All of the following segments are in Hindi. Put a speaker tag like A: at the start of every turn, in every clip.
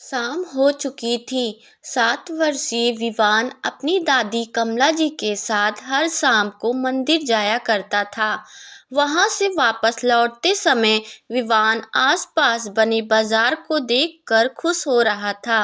A: शाम हो चुकी थी। 7 वर्षीय विवान अपनी दादी कमला जी के साथ हर शाम को मंदिर जाया करता था। वहां से वापस लौटते समय विवान आसपास बने बाजार को देखकर खुश हो रहा था।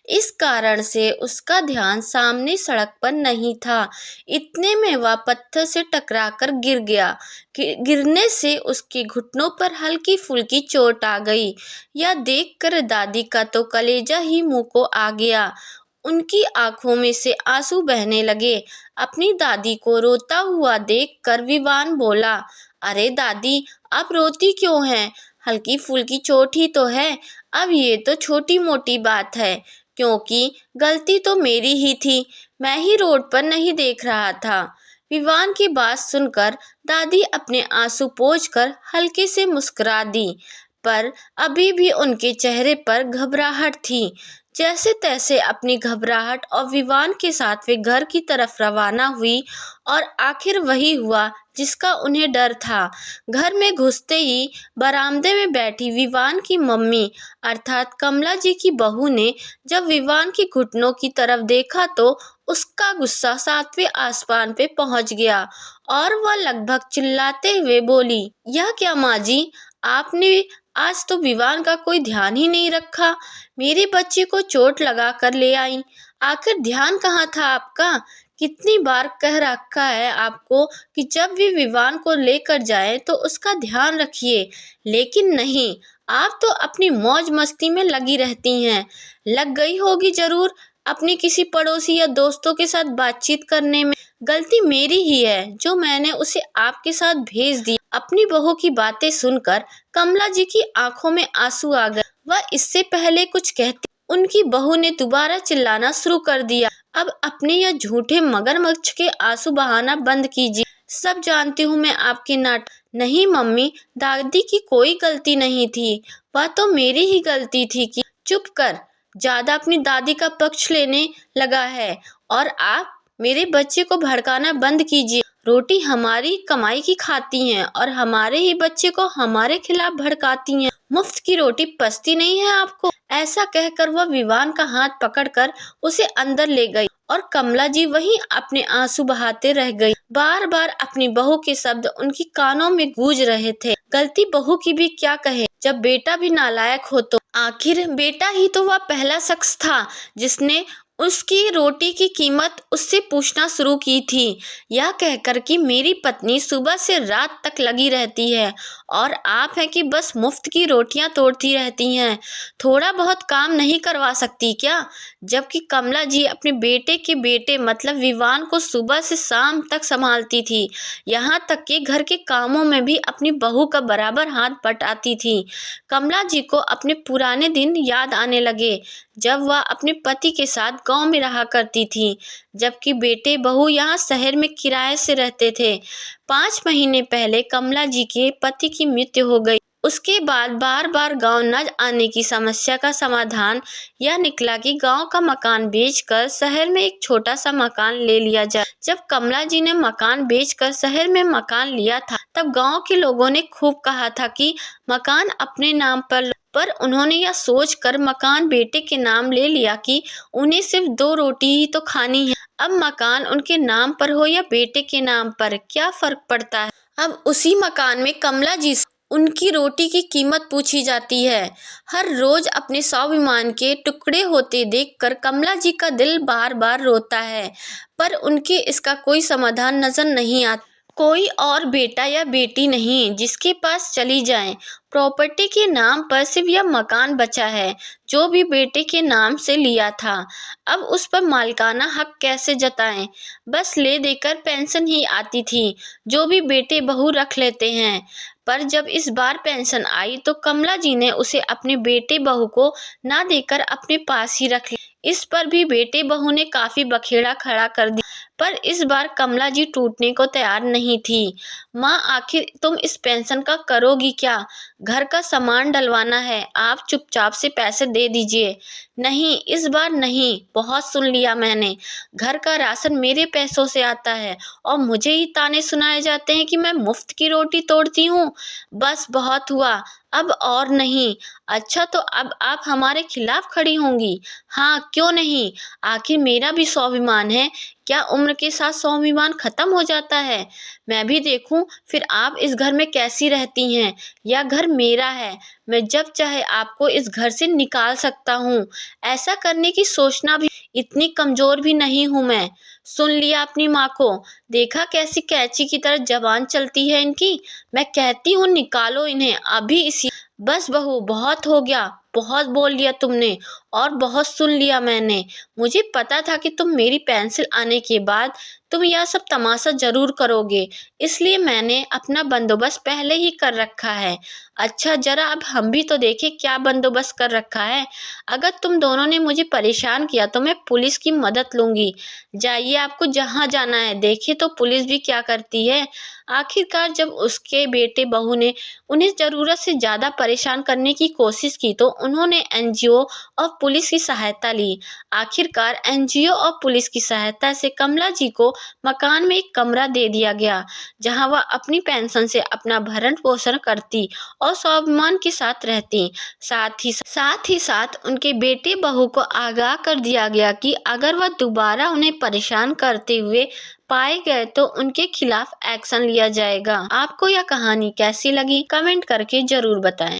A: इस कारण से उसका ध्यान सामने सड़क पर नहीं था। इतने में वह पत्थर से टकराकर गिर गया। गिरने से उसके घुटनों पर हल्की फुल्की चोट आ गई। यह देखकर दादी का तो कलेजा ही मुंह को आ गया। उनकी आंखों में से आंसू बहने लगे। अपनी दादी को रोता हुआ देखकर विवान बोला, अरे दादी, आप रोती क्यों हैं? हल्की फुल्की चोट ही तो है। अब ये तो छोटी मोटी बात है, क्योंकि गलती तो मेरी ही थी। मैं ही रोड पर नहीं देख रहा था। विवान की बात सुनकर दादी अपने आंसू पोंछकर हल्के से मुस्कुरा दी, पर अभी भी उनके चेहरे पर घबराहट थी। जैसे तैसे अपनी घबराहट और विवान के साथ वे घर की तरफ रवाना हुई और आखिर वही हुआ जिसका उन्हें डर था। घर में घुसते ही बरामदे में बैठी विवान की मम्मी अर्थात कमला जी की बहू ने जब विवान की घुटनों की तरफ देखा तो उसका गुस्सा 7वें आसमान पे पहुंच गया और वह लगभग चिल्लाते हुए बोली, यह क्या माँ जी, आपने आज तो विवान का कोई ध्यान ही नहीं रखा। मेरे बच्चे को चोट लगा कर ले आई। आखिर ध्यान कहाँ था आपका? कितनी बार कह रखा है आपको कि जब भी विवान को लेकर जाएं तो उसका ध्यान रखिए, लेकिन नहीं, आप तो अपनी मौज मस्ती में लगी रहती हैं। लग गई होगी जरूर अपनी किसी पड़ोसी या दोस्तों के साथ बातचीत करने में। गलती मेरी ही है जो मैंने उसे आपके साथ भेज दी। अपनी बहू की बातें सुनकर कमला जी की आंखों में आंसू आ गए। वह इससे पहले कुछ कहती, उनकी बहू ने दोबारा चिल्लाना शुरू कर दिया, अब अपने यह झूठे मगरमच्छ के आंसू बहाना बंद कीजिए। सब जानती हूँ मैं आपके नाटक। नहीं मम्मी, दादी की कोई गलती नहीं थी, वह तो मेरी ही गलती थी कि चुप कर, ज्यादा अपनी दादी का पक्ष लेने लगा है। और आप मेरे बच्चे को भड़काना बंद कीजिए। रोटी हमारी कमाई की खाती हैं और हमारे ही बच्चे को हमारे खिलाफ भड़काती हैं। मुफ्त की रोटी पचती नहीं है आपको? ऐसा कहकर वह विवान का हाथ पकड़कर उसे अंदर ले गई और कमला जी वहीं अपने आंसू बहाते रह गई। बार बार अपनी बहू के शब्द उनकी कानों में गूंज रहे थे। गलती बहू की भी क्या कहे, जब बेटा भी नालायक हो तो। आखिर बेटा ही तो वह पहला शख्स था जिसने उसकी रोटी की कीमत उससे पूछना शुरू की थी। यह कहकर कि मेरी पत्नी सुबह से रात तक लगी रहती है और आप हैं कि बस मुफ्त की रोटियां तोड़ती रहती हैं, थोड़ा बहुत काम नहीं करवा सकती क्या? जबकि कमला जी अपने बेटे के बेटे मतलब विवान को सुबह से शाम तक संभालती थी। यहाँ तक कि घर के कामों में भी अपनी बहू का बराबर हाथ बटाती थी। कमला जी को अपने पुराने दिन याद आने लगे जब वह अपने पति के साथ गांव में रहा करती थी, जबकि बेटे बहू यहाँ शहर में किराए से रहते थे। 5 महीने पहले कमला जी के पति की मृत्यु हो गई। उसके बाद बार बार गांव न आने की समस्या का समाधान यह निकला कि गांव का मकान बेचकर शहर में एक छोटा सा मकान ले लिया जाए। जब कमला जी ने मकान बेचकर शहर में मकान लिया था तब गांव के लोगों ने खूब कहा था कि मकान अपने नाम पर उन्होंने यह सोचकर मकान बेटे के नाम ले लिया कि उन्हें सिर्फ 2 रोटी ही तो खानी है। अब मकान उनके नाम पर हो या बेटे के नाम पर क्या फर्क पड़ता है। अब उसी मकान में कमला जी से उनकी रोटी की कीमत पूछी जाती है। हर रोज अपने स्वाभिमान के टुकड़े होते देखकर कमला जी का दिल बार बार रोता है, पर उनके इसका कोई समाधान नजर नहीं आता। कोई और बेटा या बेटी नहीं जिसके पास चली जाएं। प्रॉपर्टी के नाम पर सिर्फ यह मकान बचा है जो भी बेटे के नाम से लिया था। अब उस पर मालिकाना हक कैसे जताएं? बस ले देकर पेंशन ही आती थी जो भी बेटे बहू रख लेते हैं। पर जब इस बार पेंशन आई तो कमला जी ने उसे अपने बेटे बहू को ना देकर अपने पास ही रख लिया। इस पर भी बेटे बहू ने काफी बखेड़ा खड़ा कर दिया, पर इस बार कमला जी टूटने को तैयार नहीं थी। माँ, आखिर तुम इस पेंशन का करोगी क्या? घर का सामान डलवाना है, आप चुपचाप से पैसे दे दीजिए। नहीं, इस बार नहीं, बहुत सुन लिया मैंने। घर का राशन मेरे पैसों से आता है और मुझे ही ताने सुनाए जाते हैं कि मैं मुफ्त की रोटी तोड़ती हूँ। बस बहुत हुआ, अब और नहीं। अच्छा, तो अब आप हमारे खिलाफ खड़ी होंगी? हाँ, क्यों नहीं? आखिर मेरा भी स्वाभिमान है। क्या उम्र के साथ स्वाभिमान खत्म हो जाता है? मैं भी देखूं फिर आप इस घर में कैसी रहती हैं। यह घर मेरा है। मैं जब चाहे आपको इस घर से निकाल सकता हूँ। ऐसा करने की सोचना भी, इतनी कमजोर भी नहीं हूँ मैं। सुन लिया अपनी माँ को? देखा कैसी कैंची की तरह जबान चलती है इनकी। मैं कहती हूँ निकालो इन्हें अभी इसी। बस बहू, बहुत हो गया। बहुत बोल लिया तुमने और बहुत सुन लिया मैंने। मुझे पता था कि तुम मेरी पेंसिल आने के बाद तुम यह सब तमाशा जरूर करोगे, इसलिए मैंने अपना बंदोबस्त पहले ही कर रखा है। अच्छा, जरा अब हम भी तो देखें क्या बंदोबस्त कर रखा है। अगर तुम दोनों ने मुझे परेशान किया तो मैं पुलिस की मदद लूंगी। जाइए, आपको जहाँ जाना है। देखे तो पुलिस भी क्या करती है। आखिरकार जब उसके बेटे बहू ने उन्हें जरूरत से ज्यादा परेशान करने की कोशिश की तो उन्होंने एनजीओ और पुलिस की सहायता ली। आखिरकार एनजीओ और पुलिस की सहायता से कमला जी को मकान में एक कमरा दे दिया गया, जहां वह अपनी पेंशन से अपना भरण पोषण करती और स्वाभिमान के साथ रहती। साथ ही साथ उनके बेटे बहू को आगाह कर दिया गया कि अगर वह दोबारा उन्हें परेशान करते हुए पाए गए तो उनके खिलाफ एक्शन लिया जाएगा। आपको यह कहानी कैसी लगी, कमेंट करके जरूर बताएं।